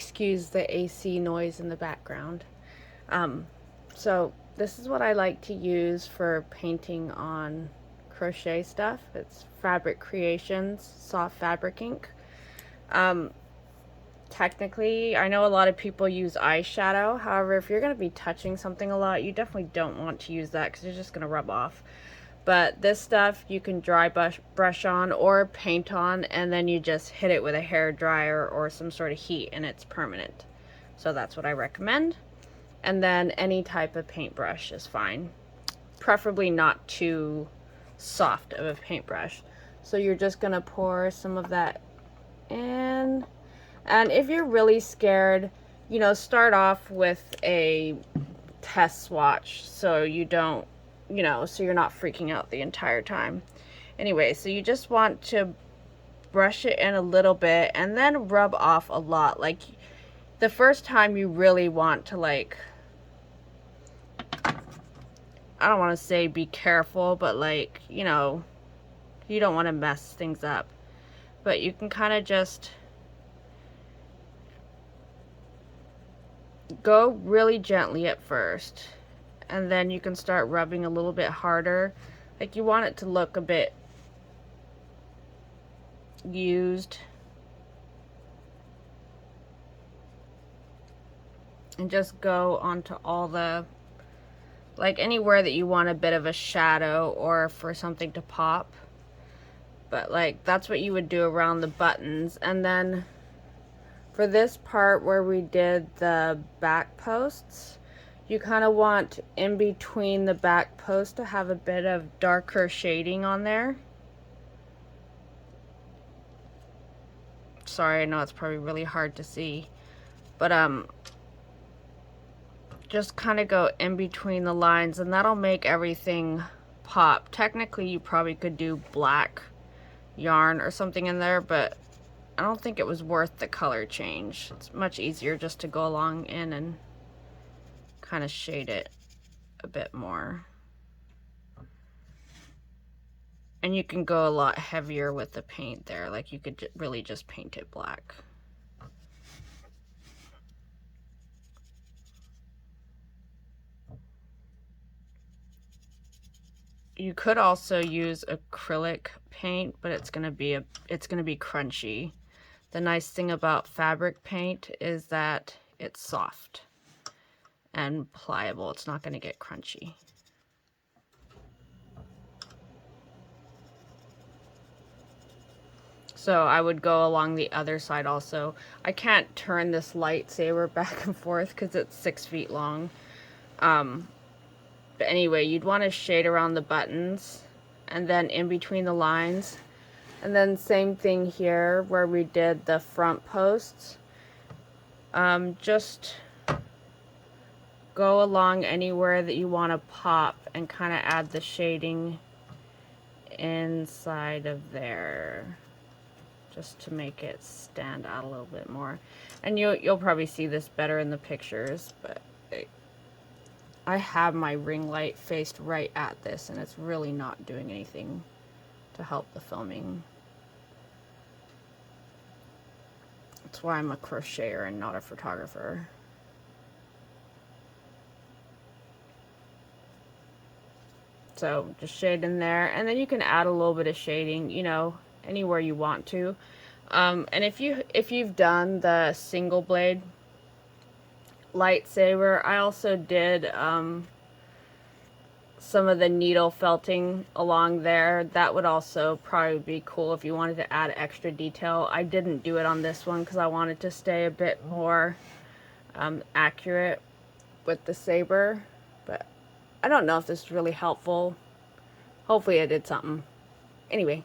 excuse the AC noise in the background. So this is what I like to use for painting on crochet stuff. It's Fabric Creations soft fabric ink. Technically, I know a lot of people use eyeshadow. However, if you're going to be touching something a lot, you definitely don't want to use that because it's just going to rub off. But this stuff you can dry brush on or paint on, and then you just hit it with a hair dryer or some sort of heat and it's permanent. So that's what I recommend. And then any type of paintbrush is fine. Preferably not too soft of a paintbrush. So you're just going to pour some of that in. And if you're really scared, you know, start off with a test swatch so you don't, you know, so you're not freaking out the entire time. Anyway, so you just want to brush it in a little bit and then rub off a lot. Like, the first time you really want to, like, I don't want to say be careful, but, like, you know, you don't want to mess things up. But you can kind of just go really gently at first, and then you can start rubbing a little bit harder. Like, you want it to look a bit used, and just go onto all the, like, anywhere that you want a bit of a shadow or for something to pop. But like, that's what you would do around the buttons. And then for this part where we did the back posts, you kind of want in between the back post to have a bit of darker shading on there. Sorry, I know it's probably really hard to see, but just kind of go in between the lines, and that'll make everything pop. Technically, you probably could do black yarn or something in there, but I don't think it was worth the color change. It's much easier just to go along in and kind of shade it a bit more. And you can go a lot heavier with the paint there. Like, you could really just paint it black. You could also use acrylic paint, but it's gonna be crunchy. The nice thing about fabric paint is that it's soft and pliable. It's not gonna get crunchy. So I would go along the other side also. I can't turn this lightsaber back and forth because it's 6 feet long. But anyway, you'd want to shade around the buttons and then in between the lines. And then same thing here where we did the front posts. Just go along anywhere that you want to pop and kind of add the shading inside of there, just to make it stand out a little bit more. And you'll probably see this better in the pictures, but I have my ring light faced right at this, and it's really not doing anything to help the filming. That's why I'm a crocheter and not a photographer. So just shade in there, and then you can add a little bit of shading, you know, anywhere you want to. And if you've done the single blade lightsaber, I also did some of the needle felting along there. That would also probably be cool if you wanted to add extra detail. I didn't do it on this one because I wanted to stay a bit more accurate with the saber, but I don't know if this is really helpful. Hopefully I did something. Anyway,